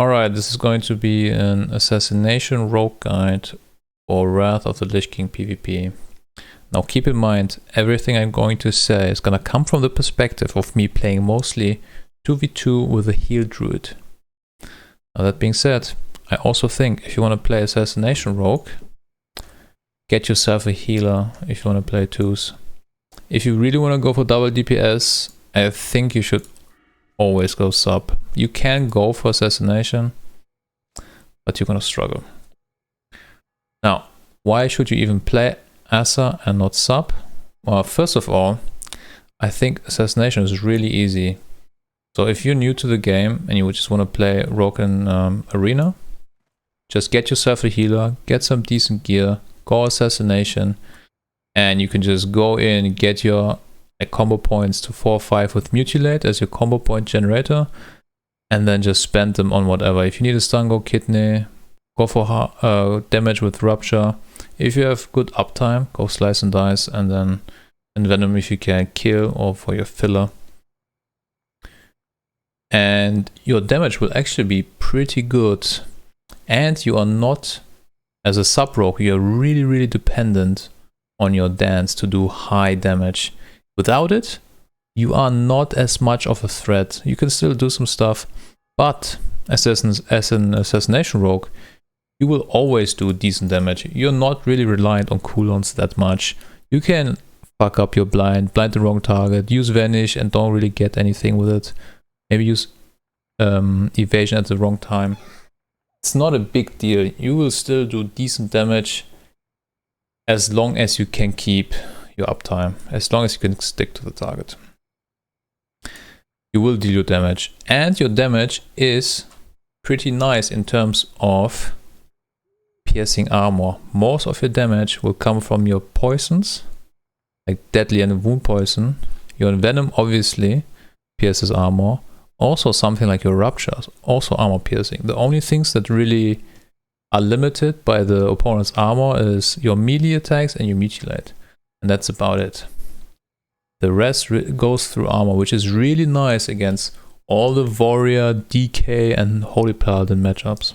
Alright, this is going to be an Assassination rogue guide for Wrath of the Lich King PvP. Now keep in mind, everything I'm going to say is gonna come from the perspective of me playing mostly 2v2 with a heal druid. Now that being said, I also think if you want to play Assassination rogue, get yourself a healer if you want to play twos. If you really want to go for double DPS, I think you should always go sub. You can go for Assassination, but you're gonna struggle. Now, why should you even play Assa and not sub? Well, first of all, I think Assassination is really easy. So if you're new to the game and you just want to play Rogue in Arena, just get yourself a healer, get some decent gear, go Assassination, and you can just go in, get your combo points to 4 or 5 with Mutilate as your combo point generator, and then just spend them on whatever. If you need a stun, go Kidney, go for damage with Rupture. If you have good uptime, go Slice and Dice, and then Envenom if you can kill, or for your filler. And your damage will actually be pretty good. And you are not, as a sub rogue, you're really dependent on your dance to do high damage. Without it, you are not as much of a threat. You can still do some stuff, but as an Assassination rogue, you will always do decent damage. You're not really reliant on cooldowns that much. You can fuck up your blind the wrong target, use Vanish and don't really get anything with it. Maybe use Evasion at the wrong time. It's not a big deal. You will still do decent damage as long as you can keep your uptime, as long as you can stick to the target. You will deal your damage, and your damage is pretty nice in terms of piercing armor. Most of your damage will come from your poisons, like deadly and wound poison. Your venom obviously pierces armor. Also something like your ruptures, also armor piercing. The only things that really are limited by the opponent's armor is your melee attacks and your mutilate. And that's about it. The rest goes through armor, which is really nice against all the warrior, DK and holy paladin matchups.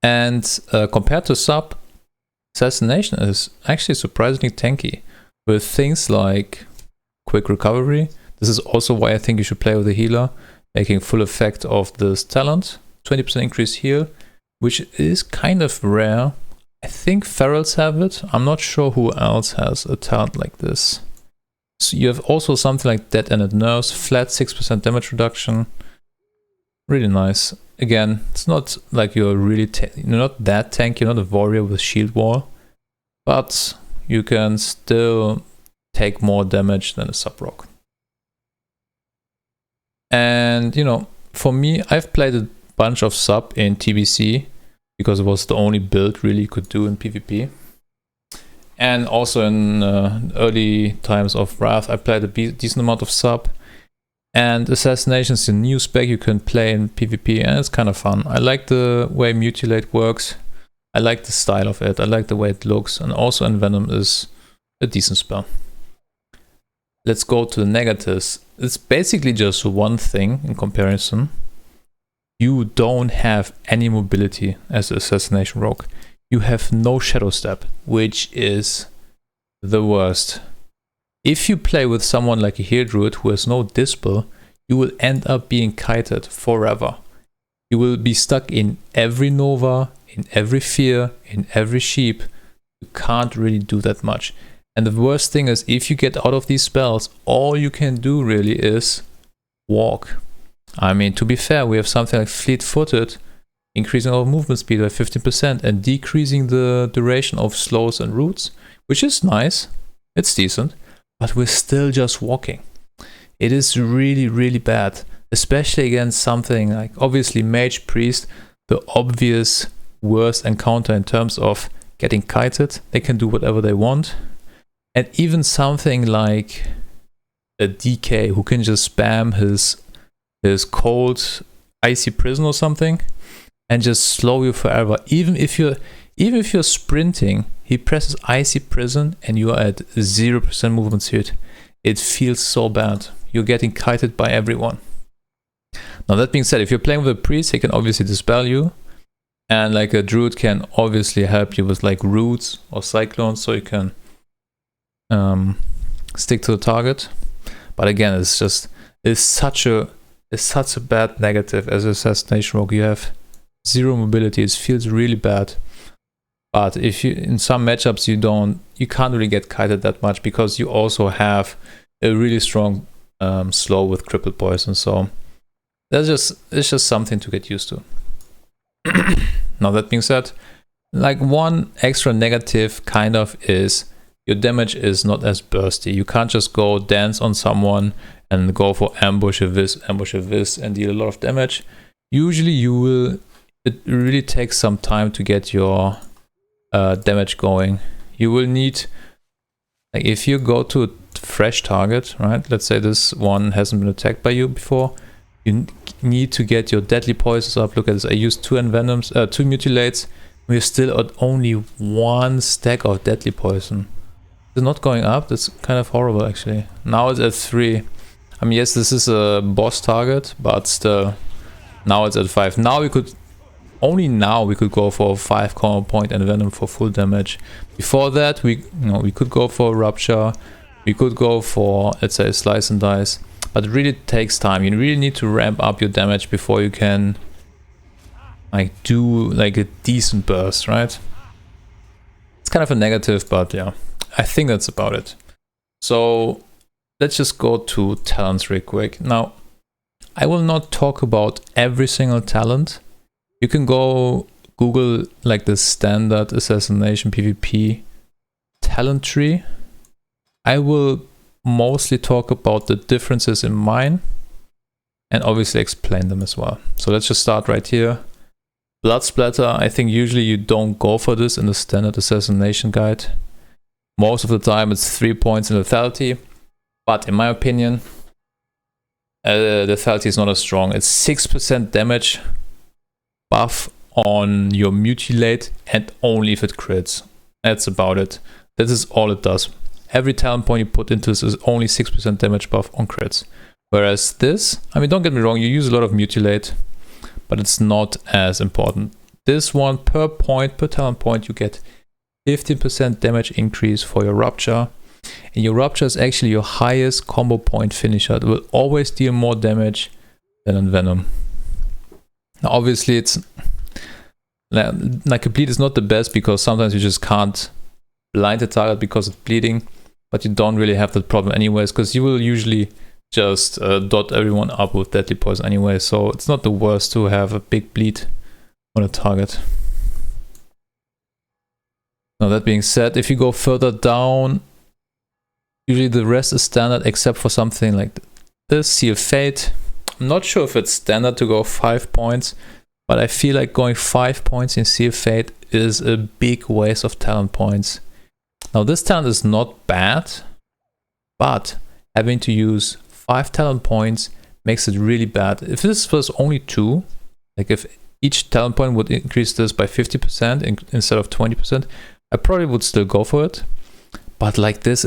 And compared to sub, Assassination is actually surprisingly tanky with things like quick recovery. This is also why I think you should play with a healer, making full effect of this talent. 20% increase heal, which is kind of rare. I think Ferals have it. I'm not sure who else has a talent like this. So you have also something like Dead Ended Nerves, flat 6% damage reduction. Really nice. Again, it's not like you're not that tanky, you're not a warrior with a shield wall, but you can still take more damage than a sub-rogue. And you know, for me, I've played a bunch of sub in TBC because it was the only build really you could do in PvP. And also in early times of Wrath, I played a decent amount of sub. And Assassination is a new spec you can play in PvP, and it's kind of fun. I like the way Mutilate works. I like the style of it. I like the way it looks. And also Envenom is a decent spell. Let's go to the negatives. It's basically just one thing in comparison. You don't have any mobility as an Assassination rogue. You have no shadow step, which is the worst. If you play with someone like a heal druid who has no dispel, you will end up being kited forever. You will be stuck in every Nova, in every Fear, in every Sheep. You can't really do that much. And the worst thing is, if you get out of these spells, all you can do really is walk. I mean, to be fair, we have something like Fleet-footed, increasing our movement speed by 15% and decreasing the duration of slows and roots, which is nice. It's decent, but we're still just walking. It is really bad, especially against something like, obviously, Mage Priest, the obvious worst encounter in terms of getting kited. They can do whatever they want. And even something like a DK who can just spam his cold icy prison or something and just slow you forever. Even if you're sprinting, he presses icy prison and you are at 0% movement speed. It feels so bad. You're getting kited by everyone. Now that being said, if you're playing with a priest, he can obviously dispel you, and like a druid can obviously help you with like roots or cyclones, so you can stick to the target. But again, it's such a bad negative as Assassination Rogue. You have 0 mobility. It feels really bad. But if you in some matchups you can't really get kited that much, because you also have a really strong slow with crippled poison. So it's just something to get used to. Now that being said, like one extra negative kind of is your damage is not as bursty. You can't just go dance on someone and go for ambush of this and deal a lot of damage. Usually it really takes some time to get your damage going. You will need, like if you go to a fresh target, right? Let's say this one hasn't been attacked by you before. You need to get your deadly poisons up. Look at this. I used 2 envenoms, 2 mutilates. We're still at only 1 stack of deadly poison. It's not going up. That's kind of horrible, actually. Now it's at 3. I mean, yes, this is a boss target, but still, now it's at 5. Now we could go for a 5 combo point and venom for full damage. Before that, we could go for a rupture. We could go for, let's say, a slice and dice. But it really takes time. You really need to ramp up your damage before you can like do like a decent burst, right? It's kind of a negative, but yeah, I think that's about it. So let's just go to talents real quick. Now, I will not talk about every single talent. You can go Google like the standard Assassination PvP talent tree. I will mostly talk about the differences in mine and obviously explain them as well. So let's just start right here. Blood Splatter, I think usually you don't go for this in the standard Assassination guide. Most of the time it's 3 points in lethality, but in my opinion, lethality is not as strong. It's 6% damage buff on your Mutilate, and only if it crits. That's about it. This is all it does. Every talent point you put into this is only 6% damage buff on crits. Whereas this, I mean, don't get me wrong, you use a lot of Mutilate, but it's not as important. This one, per talent point, you get 15% damage increase for your Rupture. And your Rupture is actually your highest combo point finisher. It will always deal more damage than Envenom. Now, obviously, it's like a bleed is not the best, because sometimes you just can't blind the target because it's bleeding, but you don't really have that problem anyways, because you will usually just dot everyone up with deadly poison anyway, so it's not the worst to have a big bleed on a target. Now that being said, if you go further down, usually the rest is standard except for something like this, Seal Fate. I'm not sure if it's standard to go 5 points, but I feel like going 5 points in Seal Fate is a big waste of talent points. Now this talent is not bad, but having to use 5 talent points makes it really bad. If this was only 2, like if each talent point would increase this by 50% instead of 20%, I probably would still go for it. But like this,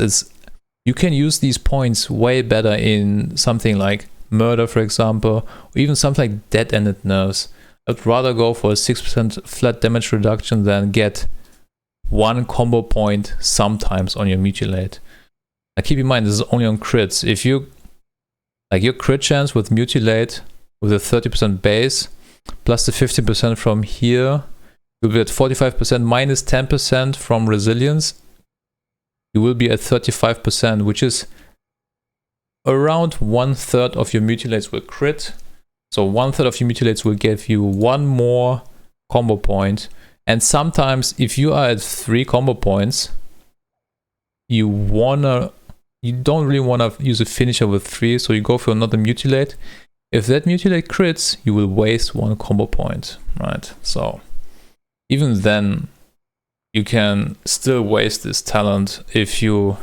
you can use these points way better in something like Murder, for example, or even something like Dead-Ended Nerves. I'd rather go for a 6% flat damage reduction than get 1 combo point sometimes on your Mutilate. Now keep in mind, this is only on crits. If you, like your crit chance with Mutilate with a 30% base, plus the 50% from here, you'll be at 45% minus 10% from Resilience. You will be at 35%, which is around 1/3 of your Mutilates will crit. So 1/3 of your Mutilates will give you 1 more combo point. And sometimes if you are at 3 combo points, you don't really wanna use a finisher with 3, so you go for another Mutilate. If that Mutilate crits, you will waste 1 combo point, right? So even then, you can still waste this talent if you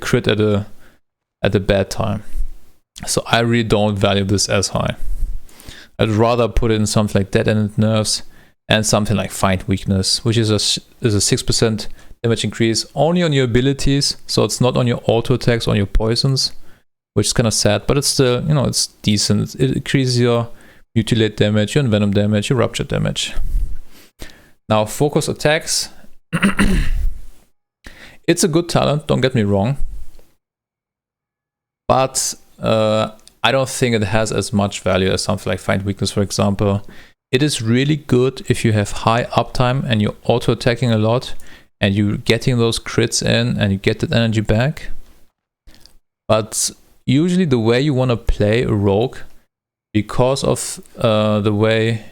crit at a bad time. So I really don't value this as high. I'd rather put it in something like Dead-Ended Nerves and something like Find Weakness, which is a 6% damage increase only on your abilities, so it's not on your auto attacks, on your poisons, which is kind of sad, but it's still, it's decent. It increases your Mutilate damage, your Venom damage, your Rupture damage. Now, focus attacks. It's a good talent, don't get me wrong. But I don't think it has as much value as something like Find Weakness, for example. It is really good if you have high uptime and you're auto-attacking a lot and you're getting those crits in and you get that energy back. But usually the way you want to play a rogue, because of the way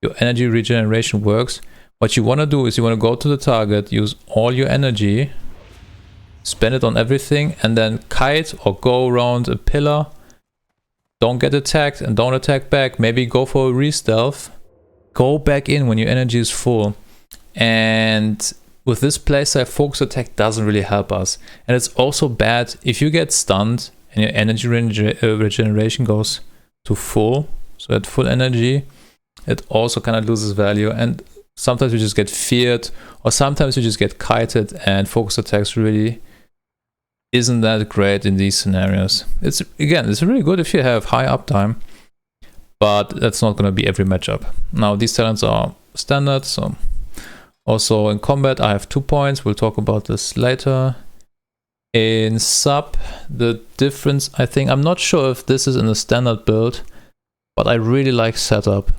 your energy regeneration works, what you want to do is you want to go to the target, use all your energy, spend it on everything, and then kite or go around a pillar. Don't get attacked and don't attack back. Maybe go for a re-stealth. Go back in when your energy is full. And with this playstyle, focus attack doesn't really help us. And it's also bad if you get stunned and your energy regeneration goes to full. So at full energy, it also kind of loses value. And sometimes you just get feared, or sometimes you just get kited, and focus attacks really isn't that great in these scenarios. It's really good if you have high uptime, but that's not going to be every matchup. Now, these talents are standard, so also in combat I have 2 points. We'll talk about this later. In sub, the difference, I think, I'm not sure if this is in the standard build, but I really like setup.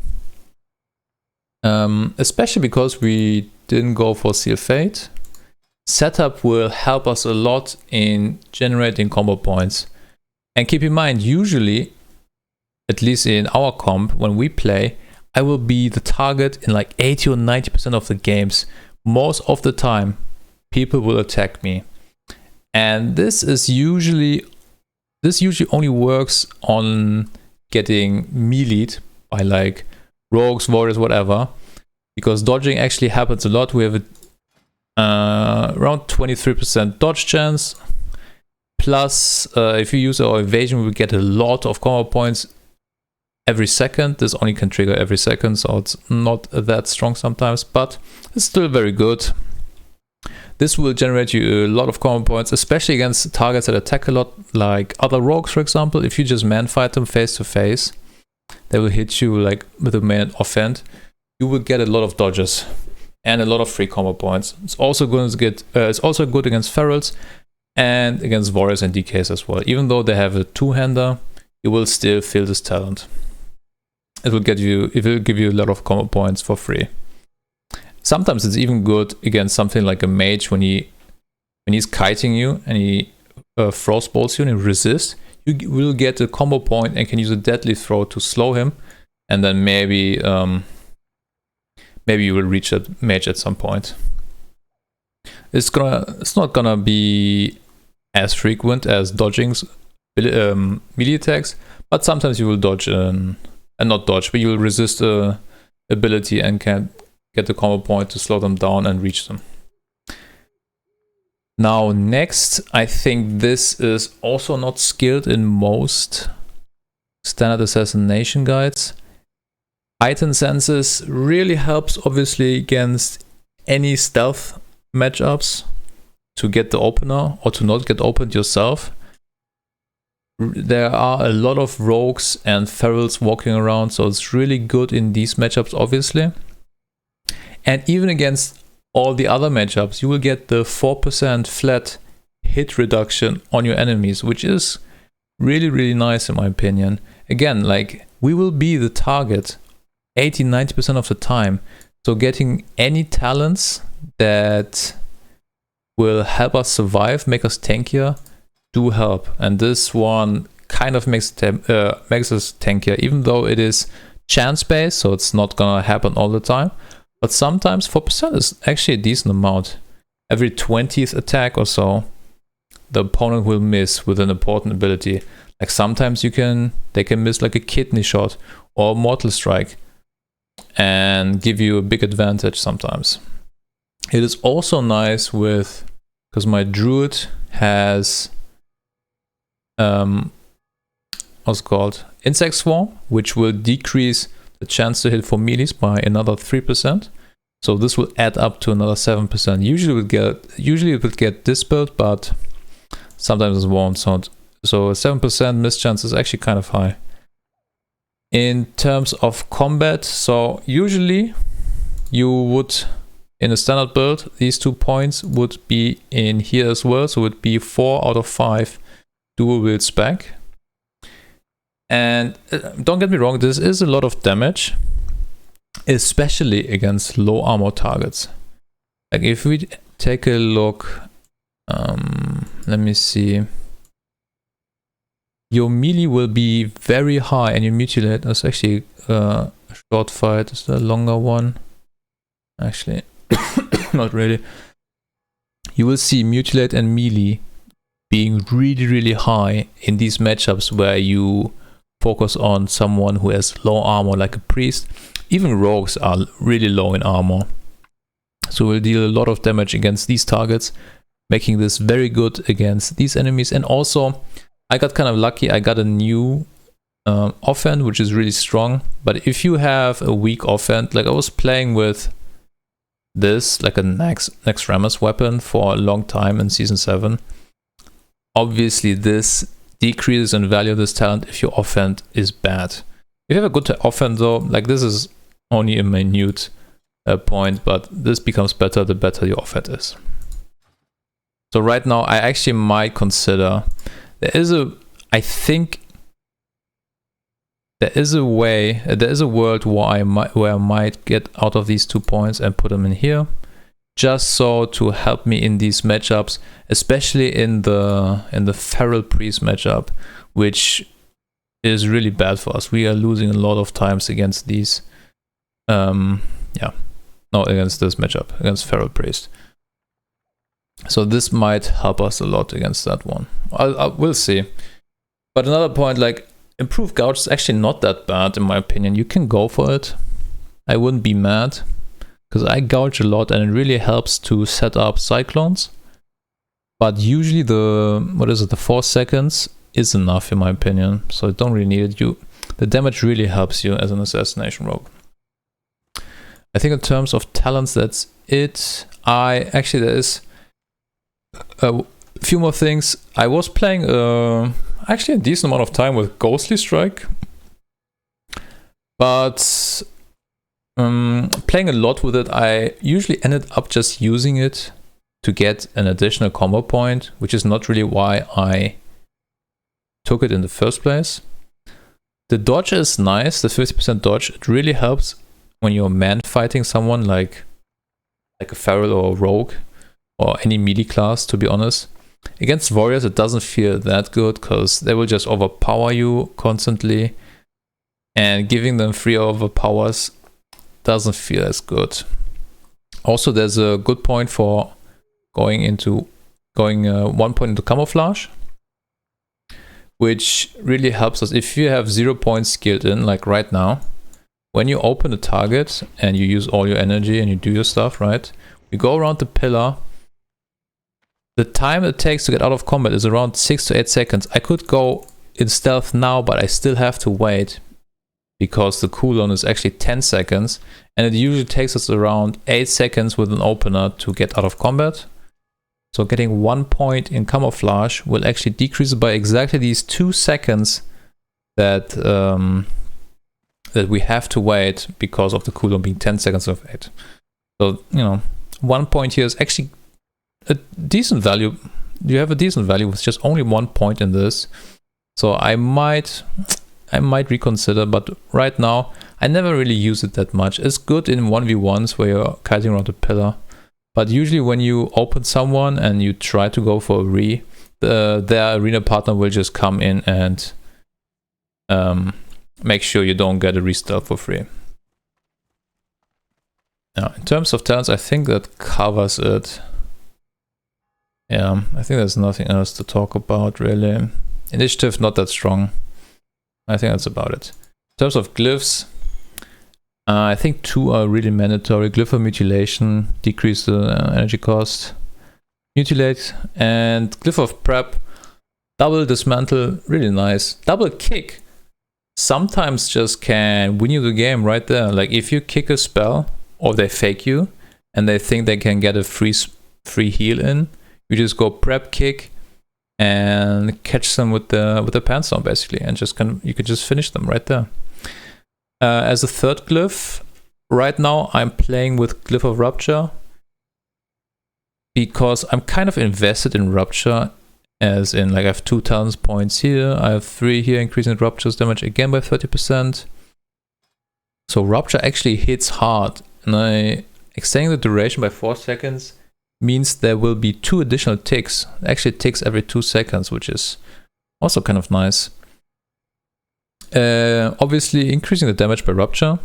Especially because we didn't go for Seal Fate. Setup will help us a lot in generating combo points. And keep in mind, usually, at least in our comp, when we play, I will be the target in like 80 or 90% of the games. Most of the time, people will attack me. And this usually only works on getting melee'd by like rogues, warriors, whatever. Because dodging actually happens a lot. We have a around 23% dodge chance, plus if you use our evasion, we get a lot of combo points every second. This only can trigger every second, so it's not that strong sometimes, but it's still very good. This will generate you a lot of combo points, especially against targets that attack a lot, like other rogues, for example. If you just man fight them face to face, they will hit you like with a main offhand. You will get a lot of dodges and a lot of free combo points. It's also good against ferals and against warriors and DKs as well. Even though they have a two-hander, you will still feel this talent. It will give you a lot of combo points for free. Sometimes it's even good against something like a mage when he's kiting you and he frost bolts you and he resists. You will get a combo point and can use a deadly throw to slow him, and then maybe you will reach that mage at some point. It's not gonna be as frequent as dodging's melee attacks, but sometimes you will dodge and not dodge, but you will resist a ability and can get the combo point to slow them down and reach them. Now next, I think this is also not skilled in most standard assassination guides. Heightened Senses really helps obviously against any stealth matchups to get the opener or to not get opened yourself. There are a lot of rogues and ferals walking around, so it's really good in these matchups obviously. And even against all the other matchups, you will get the 4% flat hit reduction on your enemies, which is really, really nice in my opinion. Again, like, we will be the target 80-90% of the time, so getting any talents that will help us survive, make us tankier, do help. And this one kind of makes us tankier, even though it is chance based, so it's not gonna happen all the time. But sometimes 4% is actually a decent amount. Every 20th attack or so, the opponent will miss with an important ability. Like sometimes they can miss like a kidney shot or a mortal strike and give you a big advantage sometimes. It is also nice because my druid has what's it called? Insect Swarm, which will decrease the chance to hit for melees by another 3%. So this will add up to another 7%. Usually it will get dispelled, but sometimes it won't. So a 7% miss chance is actually kind of high. In terms of combat, so usually you would, in a standard build, these 2 points would be in here as well, so it would be 4 out of 5 dual wield spec. And don't get me wrong, this is a lot of damage, especially against low armor targets. Like if we take a look, let me see. Your melee will be very high and your mutilate is actually a short fight. Is the longer one? Actually, not really. You will see mutilate and melee being really, really high in these matchups where you focus on someone who has low armor like a priest. Even rogues are really low in armor. So we'll deal a lot of damage against these targets, making this very good against these enemies. And also, I got kind of lucky. I got a new offhand, which is really strong. But if you have a weak offhand, like I was playing with this, like a Naxxramas weapon for a long time in Season 7. Obviously, this decreases in value of this talent if your offhand is bad. If you have a good offhand though, like this is only a minute point, but this becomes better the better your offhand is. So right now I actually might consider, I think there is a world where I might get out of these 2 points and put them in here, just so to help me in these matchups, especially in the Feral Priest matchup, which is really bad for us. We are losing a lot of times against these. Against this matchup, against Feral Priest. So this might help us a lot against that one. We'll see. But another point, like improved gouge is actually not that bad in my opinion. You can go for it. I wouldn't be mad because I gouge a lot and it really helps to set up cyclones. But usually the 4 seconds is enough in my opinion. So you don't really need it. The damage really helps you as an assassination rogue. I think in terms of talents, that's it. There is a few more things. I was playing actually a decent amount of time with Ghostly Strike, but playing a lot with it, I usually ended up just using it to get an additional combo point, which is not really why I took it in the first place. The dodge is nice, the 50% dodge. It really helps when you're man fighting someone like a feral or a rogue or any melee class, to be honest. Against warriors it doesn't feel that good because they will just overpower you constantly, and giving them free overpowers doesn't feel as good. Also there's a good point for going 1 point into camouflage, which really helps us if you have 0 points skilled in, like right now. When you open the target and you use all your energy and you do your stuff, right? You go around the pillar. The time it takes to get out of combat is around 6 to 8 seconds. I could go in stealth now, but I still have to wait because the cooldown is actually 10 seconds. And it usually takes us around 8 seconds with an opener to get out of combat. So getting 1 point in camouflage will actually decrease by exactly these 2 seconds that we have to wait because of the cooldown being 10 seconds of 8. So, 1 point here is actually a decent value. You have a decent value with just only 1 point in this. So I might reconsider, but right now I never really use it that much. It's good in 1v1s where you're kiting around a pillar. But usually when you open someone and you try to go for a their arena partner will just come in and make sure you don't get a restart for free. Now, in terms of talents, I think that covers it. Yeah, I think there's nothing else to talk about really. Initiative, not that strong. I think that's about it. In terms of glyphs, I think 2 are really mandatory. Glyph of Mutilation, decrease the energy cost. Mutilate and Glyph of Prep, double dismantle, really nice. Double kick sometimes just can win you the game right there. Like if you kick a spell or they fake you and they think they can get a free heal in, you just go prep kick and catch them with the pants on basically, and you could just finish them right there. As a third glyph, right now I'm playing with Glyph of Rupture because I'm kind of invested in Rupture, as in like I have 2 talent points here, I have 3 here, increasing Rupture's damage again by 30%. So Rupture actually hits hard, and extending the duration by 4 seconds means there will be 2 additional ticks. Actually, it ticks every 2 seconds, which is also kind of nice. Obviously increasing the damage by Rupture,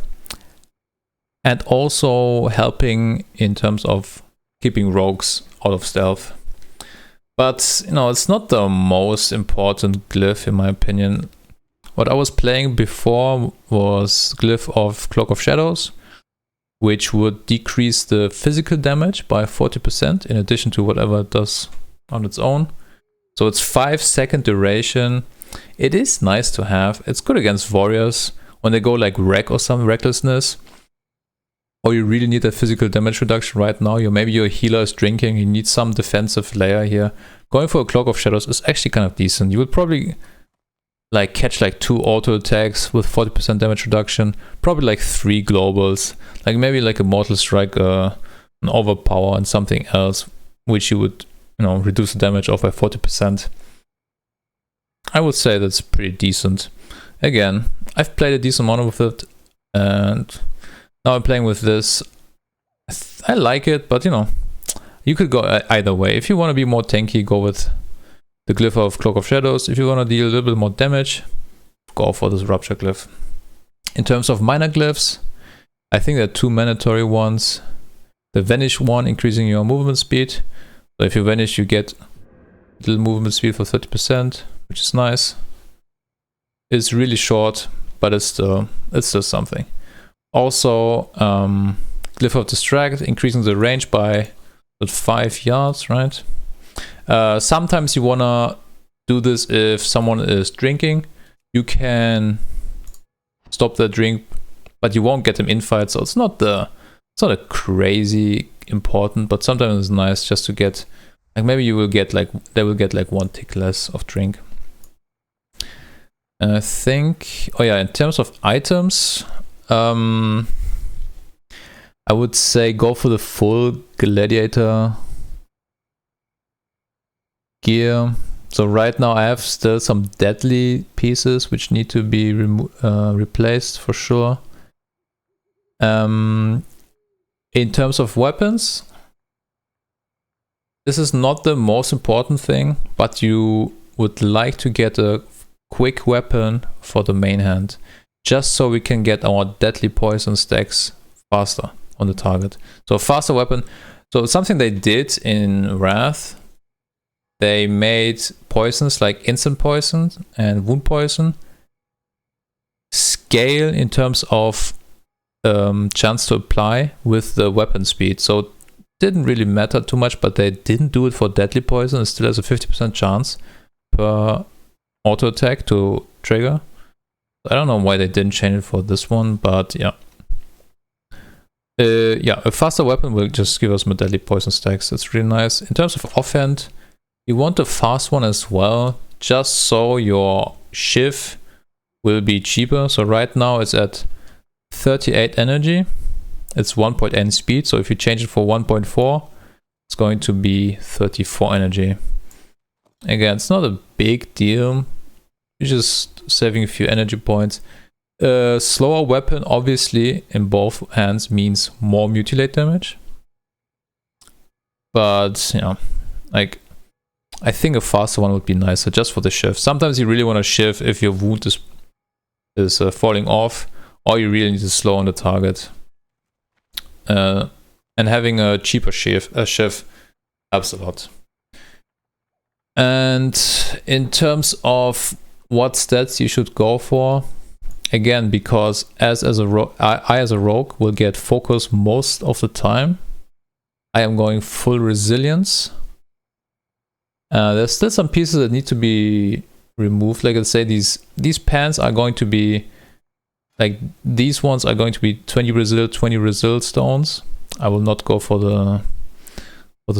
and also helping in terms of keeping rogues out of stealth. But you know, it's not the most important glyph in my opinion. What I was playing before was Glyph of Cloak of Shadows, which would decrease the physical damage by 40% in addition to whatever it does on its own. So it's 5-second duration. It is nice to have. It's good against warriors when they go like wreck or some recklessness, or you really need a physical damage reduction right now. Maybe your healer is drinking, you need some defensive layer here. Going for a Cloak of Shadows is actually kind of decent. You would probably like catch like 2 auto attacks with 40% damage reduction, probably like 3 globals, like maybe like a Mortal Strike, an Overpower, and something else, which you would, you know, reduce the damage off by 40%. I would say that's pretty decent. Again, I've played a decent amount with it, and now I'm playing with this. I like it, but you know, you could go either way. If you want to be more tanky, go with the Glyph of Cloak of Shadows. If you want to deal a little bit more damage, go for this Rupture Glyph. In terms of minor glyphs, I think there are 2 mandatory ones. The Vanish one, increasing your movement speed. So if you vanish, you get a little movement speed for 30%, which is nice. It's really short, but it's still something. Also, Glyph of Distract, increasing the range by 5 yards, right? Sometimes you wanna do this if someone is drinking. You can stop their drink, but you won't get them in fight, so it's not a crazy important, but sometimes it's nice just to get, like, maybe they will get like 1 tick less of drink. I think, oh yeah, in terms of items, I would say go for the full gladiator gear. So right now I have still some deadly pieces which need to be replaced for sure. In terms of weapons, this is not the most important thing, but you would like to get a quick weapon for the main hand, just so we can get our deadly poison stacks faster on the target. So a faster weapon. So something they did in Wrath, they made poisons like instant poison and wound poison scale in terms of chance to apply with the weapon speed. So it didn't really matter too much, but they didn't do it for deadly poison. It still has a 50% chance per auto attack to trigger. I don't know why they didn't change it for this one, but yeah. Yeah, a faster weapon will just give us more deadly poison stacks. That's really nice. In terms of offhand, you want a fast one as well, just so your Shiv will be cheaper. So right now it's at 38 energy. It's 1.n speed. So if you change it for 1.4, it's going to be 34 energy. Again, it's not a big deal. You're just saving a few energy points. Slower weapon, obviously, in both hands means more mutilate damage. But, you know, like, I think a faster one would be nicer just for the shift. Sometimes you really want to shift if your wound is falling off, or you really need to slow on the target. And having a cheaper shift helps a lot. And in terms of what stats you should go for, again, because I as a rogue will get focus most of the time, I am going full resilience. There's still some pieces that need to be removed. Like, let's say these pants are going to be, like, these ones are going to be 20 resil stones. I will not go for the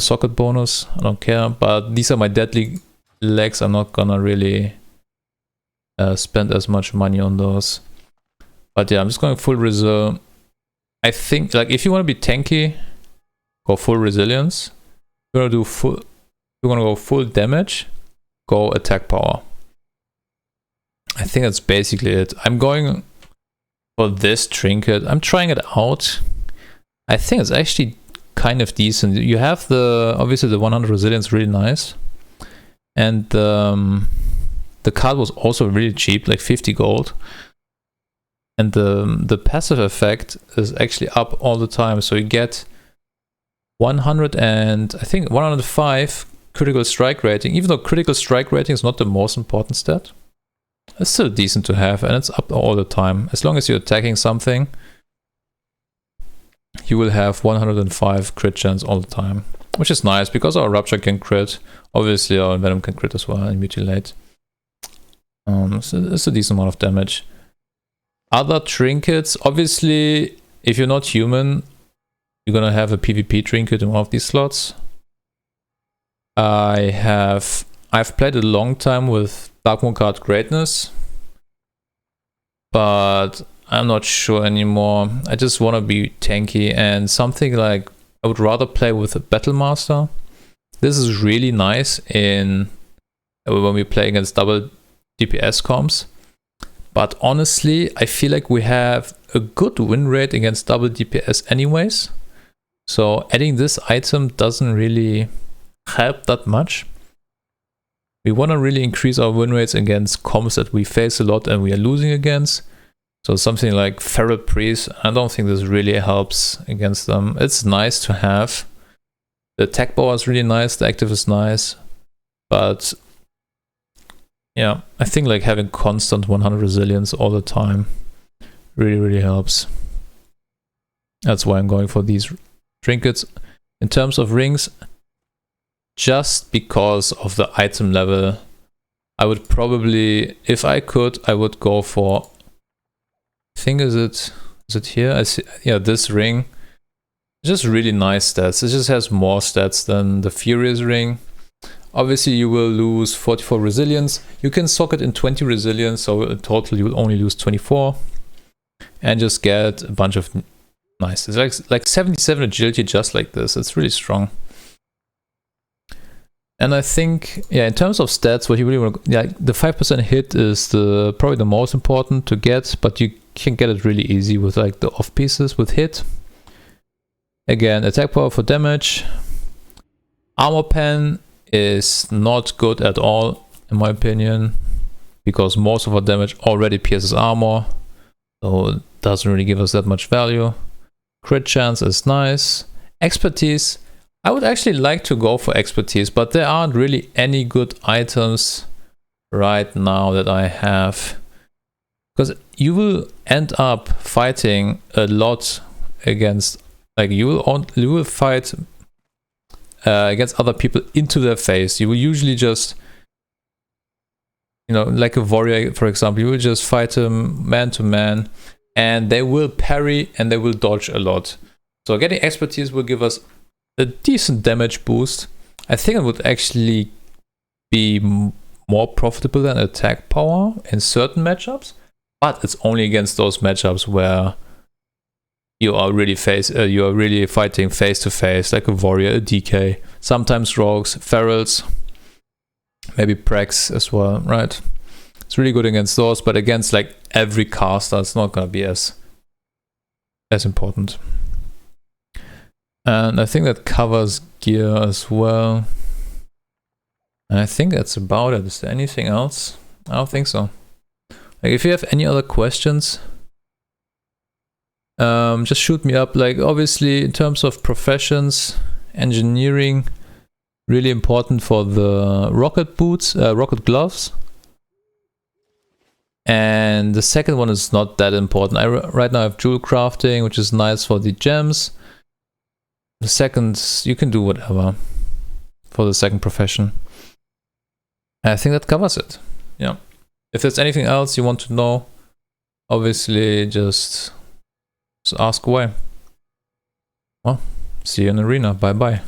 socket bonus. I don't care. But these are my deadly legs. I'm not gonna really spend as much money on those. But yeah, I'm just going full reserve. I think like if you want to be tanky, go full resilience. If you want to do full, if you want to go full damage, go attack power. I think that's basically it. I'm going for this trinket. I'm trying it out. I think it's actually kind of decent. You have the, obviously the 100 resilience, really nice. And the card was also really cheap, like 50 gold. And the passive effect is actually up all the time. So you get 100 and I think 105 critical strike rating. Even though critical strike rating is not the most important stat, it's still decent to have, and it's up all the time. As long as you're attacking something, you will have 105 crit chance all the time, which is nice because our Rupture can crit. Obviously our Venom can crit as well, and Mutilate. So it's a decent amount of damage. Other trinkets, obviously, if you're not human, you're gonna have a PvP trinket in one of these slots. I've played a long time with Dark Moon card Greatness, but I'm not sure anymore. I just want to be tanky, and something like I would rather play with a Battle Master. This is really nice in when we play against double DPS comps, but honestly I feel like we have a good win rate against double DPS anyways, so adding this item doesn't really help that much. We want to really increase our win rates against comps that we face a lot and we are losing against. So something like Feral Priest, I don't think this really helps against them. It's nice to have. The attack power is really nice, the active is nice. But yeah, I think like having constant 100 resilience all the time really helps. That's why I'm going for these trinkets. In terms of rings, just because of the item level, I would probably, if I could, I would go for, I think is it here? I see, yeah, this ring. Just really nice stats. It just has more stats than the Furious ring. Obviously you will lose 44 resilience. You can socket in 20 resilience, so in total you will only lose 24. And just get a bunch of nice. It's like 77 agility just like this. It's really strong. And I think, yeah, in terms of stats, what you really want to, yeah, the 5% hit is probably the most important to get, but you can get it really easy with like the off pieces with hit. Again, attack power for damage. Armor pen is not good at all, in my opinion, because most of our damage already pierces armor, so it doesn't really give us that much value. Crit chance is nice. Expertise, I would actually like to go for expertise, but there aren't really any good items right now that I have, because you will end up fighting a lot against, like you will fight against other people into their face. You will usually just, you know, like a warrior, for example, you will just fight them man to man, and they will parry and they will dodge a lot. So getting expertise will give us a decent damage boost. I think it would actually be more profitable than attack power in certain matchups, but it's only against those matchups where you are really fighting face to face, like a warrior, a DK, sometimes rogues, ferals, maybe prex as well, right? It's really good against those, but against like every caster, it's not gonna be as important. And I think that covers gear as well. And I think that's about it. Is there anything else? I don't think so. Like, if you have any other questions, just shoot me up. Like, obviously, in terms of professions, engineering, really important for the rocket boots, rocket gloves. And the second one is not that important. Right now I have jewel crafting, which is nice for the gems. The second, you can do whatever for the second profession. I think that covers it. Yeah. If there's anything else you want to know, obviously just ask away. Well, see you in arena. Bye bye.